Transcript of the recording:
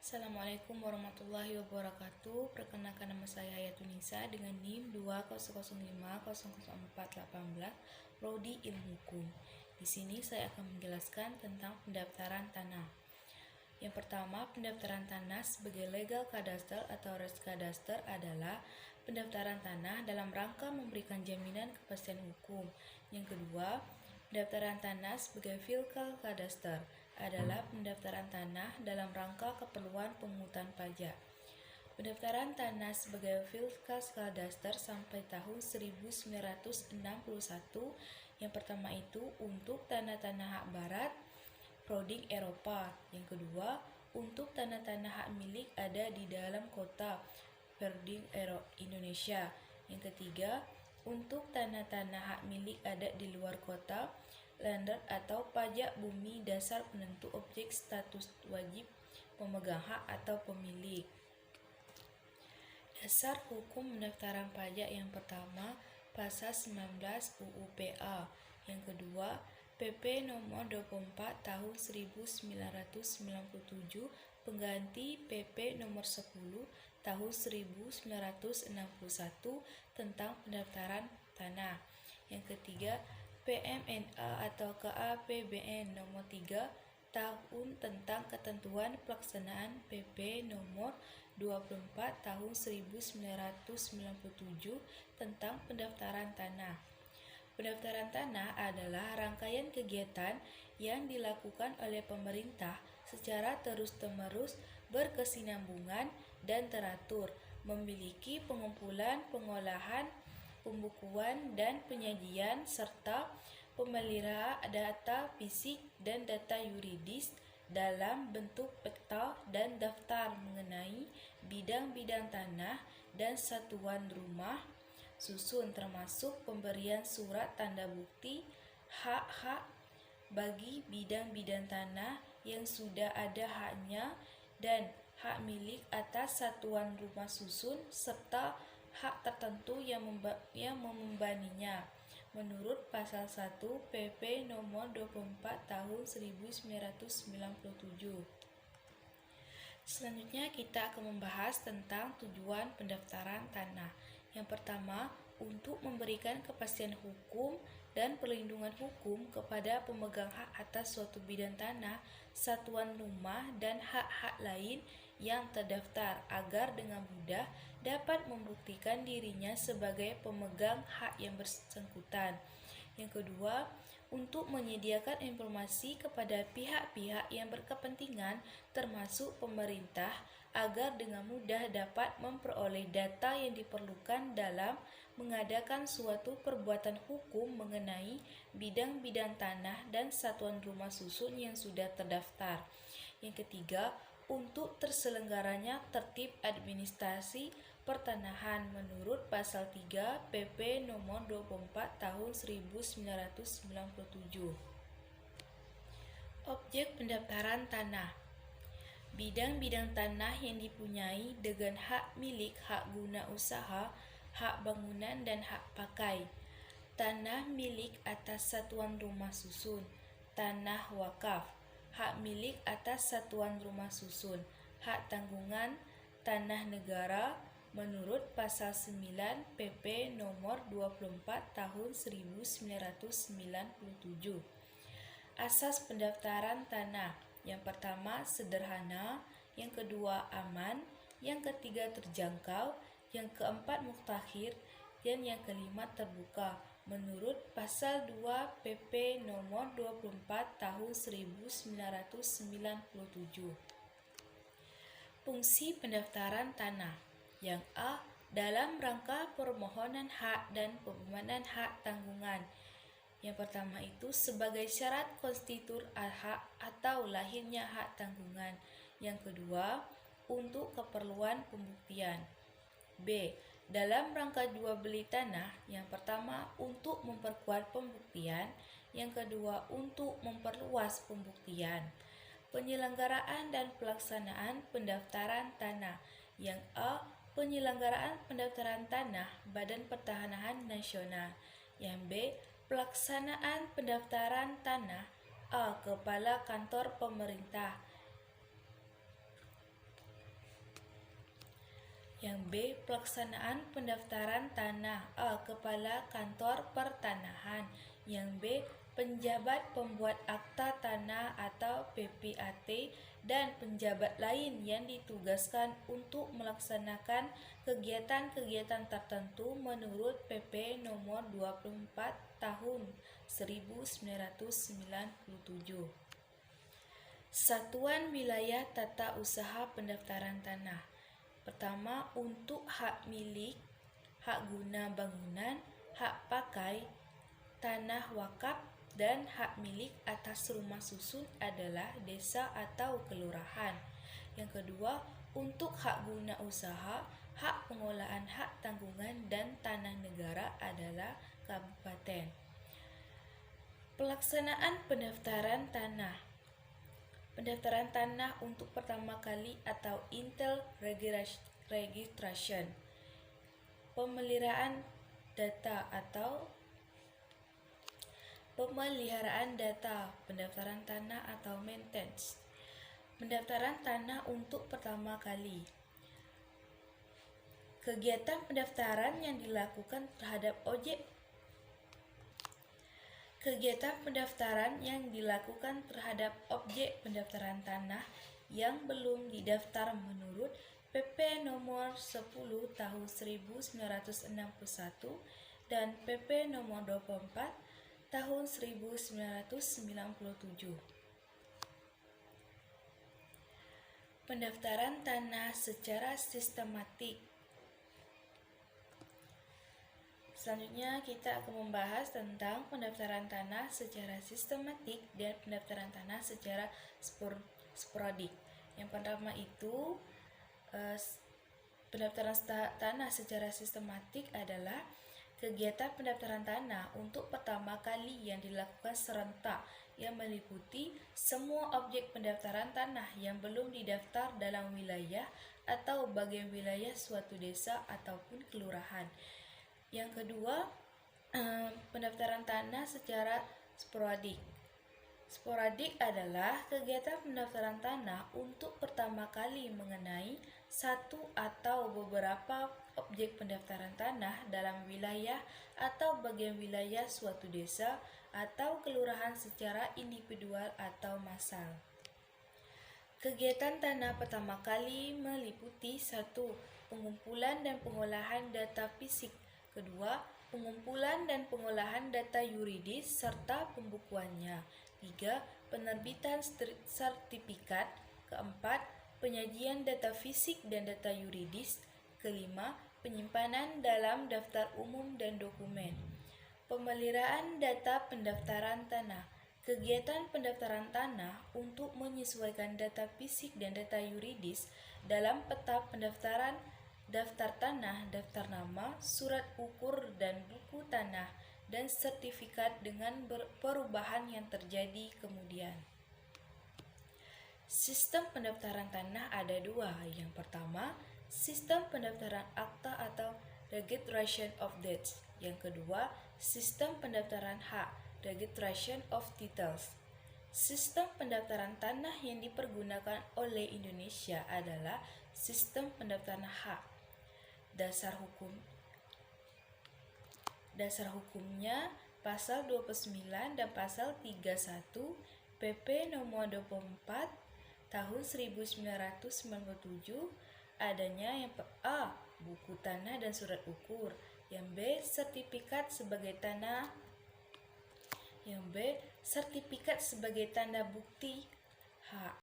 Assalamualaikum warahmatullahi wabarakatuh. Perkenalkan, nama saya Hayatunisa dengan NIM 200500418, Prodi Ilmu Hukum. Di sini saya akan menjelaskan tentang pendaftaran tanah. Yang pertama, pendaftaran tanah sebagai legal kadaster atau reskadaster adalah pendaftaran tanah dalam rangka memberikan jaminan kepastian hukum. Yang kedua, pendaftaran tanah sebagai fiskal kadaster adalah pendaftaran tanah dalam rangka keperluan pemungutan pajak. Pendaftaran tanah sebagai fiskal kadaster sampai tahun 1961. Yang pertama itu untuk tanah-tanah hak barat, Proding Eropa. Yang kedua, untuk tanah-tanah hak milik ada di dalam kota, Proding Indonesia. Yang ketiga, untuk tanah-tanah hak milik ada di luar kota, Landed atau pajak bumi dasar penentu objek status wajib pemegang hak atau pemilik. Dasar hukum pendaftaran pajak yang pertama, Pasal 19 UU PA. Yang kedua, PP nomor 24 tahun 1997 pengganti PP nomor 10 tahun 1961 tentang pendaftaran tanah. Yang ketiga, PMNA atau KAPBN nomor 3 tahun tentang ketentuan pelaksanaan PP nomor 24 tahun 1997 tentang pendaftaran tanah. Pendaftaran tanah adalah rangkaian kegiatan yang dilakukan oleh pemerintah secara terus-menerus, berkesinambungan dan teratur, memiliki pengumpulan, pengolahan, pembukuan dan penyajian serta pemeliharaan data fisik dan data yuridis dalam bentuk peta dan daftar mengenai bidang-bidang tanah dan satuan rumah susun, termasuk pemberian surat tanda bukti hak-hak bagi bidang-bidang tanah yang sudah ada haknya dan hak milik atas satuan rumah susun serta hak tertentu yang membebaninya menurut pasal 1 PP nomor 24 tahun 1997. Selanjutnya kita akan membahas tentang tujuan pendaftaran tanah. Yang pertama, untuk memberikan kepastian hukum dan perlindungan hukum kepada pemegang hak atas suatu bidang tanah, satuan rumah, dan hak-hak lain yang terdaftar agar dengan mudah dapat membuktikan dirinya sebagai pemegang hak yang bersangkutan. Yang kedua, untuk menyediakan informasi kepada pihak-pihak yang berkepentingan termasuk pemerintah agar dengan mudah dapat memperoleh data yang diperlukan dalam mengadakan suatu perbuatan hukum mengenai bidang-bidang tanah dan satuan rumah susun yang sudah terdaftar. Yang ketiga, untuk terselenggaranya tertib administrasi pertanahan menurut pasal 3 PP nomor 24 tahun 1997. Objek pendaftaran tanah. Bidang-bidang tanah yang dipunyai dengan hak milik, hak guna usaha, hak bangunan dan hak pakai. Tanah milik atas satuan rumah susun, tanah wakaf, hak milik atas satuan rumah susun, hak tanggungan, tanah negara menurut pasal 9 PP nomor 24 tahun 1997. Asas pendaftaran tanah. Yang pertama, sederhana, yang kedua, aman, yang ketiga, terjangkau, yang keempat, mutakhir, dan yang kelima, terbuka menurut pasal 2 PP nomor 24 tahun 1997. Fungsi pendaftaran tanah. Yang A, dalam rangka permohonan hak dan pembebanan hak tanggungan. Yang pertama itu sebagai syarat konstitusi hak atau lahirnya hak tanggungan. Yang kedua, untuk keperluan pembuktian. B, dalam rangka jual beli tanah. Yang pertama, untuk memperkuat pembuktian. Yang kedua, untuk memperluas pembuktian. Penyelenggaraan dan pelaksanaan pendaftaran tanah. Yang A, penyelenggaraan pendaftaran tanah Badan Pertanahan Nasional. Yang B, pelaksanaan pendaftaran tanah A, Kepala Kantor Pemerintah. Yang B. Pelaksanaan pendaftaran tanah. A. Kepala Kantor Pertanahan. Yang B. Penjabat pembuat akta tanah atau PPAT dan penjabat lain yang ditugaskan untuk melaksanakan kegiatan-kegiatan tertentu menurut PP nomor 24 tahun 1997. Satuan Wilayah Tata Usaha Pendaftaran Tanah. Pertama, untuk hak milik, hak guna bangunan, hak pakai, tanah wakaf, dan hak milik atas rumah susun adalah desa atau kelurahan. Yang kedua, untuk hak guna usaha, hak pengolahan hak tanggungan dan tanah negara adalah kabupaten. Pelaksanaan pendaftaran tanah. Pendaftaran tanah untuk pertama kali atau intel registration. Pemeliharaan data atau pemeliharaan data, pendaftaran tanah atau maintenance. Pendaftaran tanah untuk pertama kali. Kegiatan pendaftaran yang dilakukan terhadap objek pendaftaran tanah yang belum didaftar menurut PP nomor 10 tahun 1961 dan PP nomor 24 tahun 1997. Pendaftaran tanah secara sistematik. Selanjutnya kita akan membahas tentang pendaftaran tanah secara sistematik dan pendaftaran tanah secara sporadik. Yang pertama itu pendaftaran tanah secara sistematik adalah kegiatan pendaftaran tanah untuk pertama kali yang dilakukan serentak yang meliputi semua objek pendaftaran tanah yang belum didaftar dalam wilayah atau bagian wilayah suatu desa ataupun kelurahan. Yang kedua, pendaftaran tanah secara sporadik. Sporadik adalah kegiatan pendaftaran tanah untuk pertama kali mengenai satu atau beberapa objek pendaftaran tanah dalam wilayah atau bagian wilayah suatu desa atau kelurahan secara individual atau massal. Kegiatan tanah pertama kali meliputi 1. Pengumpulan dan pengolahan data fisik. Kedua, pengumpulan dan pengolahan data yuridis serta pembukuannya. 3. Penerbitan sertifikat. Keempat, penyajian data fisik dan data yuridis. Kelima, penyimpanan dalam daftar umum dan dokumen. Pemeliharaan data pendaftaran tanah. Kegiatan pendaftaran tanah untuk menyesuaikan data fisik dan data yuridis dalam peta pendaftaran, daftar tanah, daftar nama, surat ukur dan buku tanah, dan sertifikat dengan perubahan yang terjadi kemudian. Sistem pendaftaran tanah ada 2. Yang pertama, sistem pendaftaran akta atau registration of deeds. Yang kedua, sistem pendaftaran hak, registration of titles. Sistem pendaftaran tanah yang dipergunakan oleh Indonesia adalah sistem pendaftaran hak. Dasar hukumnya pasal 29 dan pasal 31 PP nomor 24 tahun 1997. Adanya yang A. buku tanah dan surat ukur. Yang B. sertifikat sebagai tanah. Yang B. sertifikat sebagai tanda bukti hak.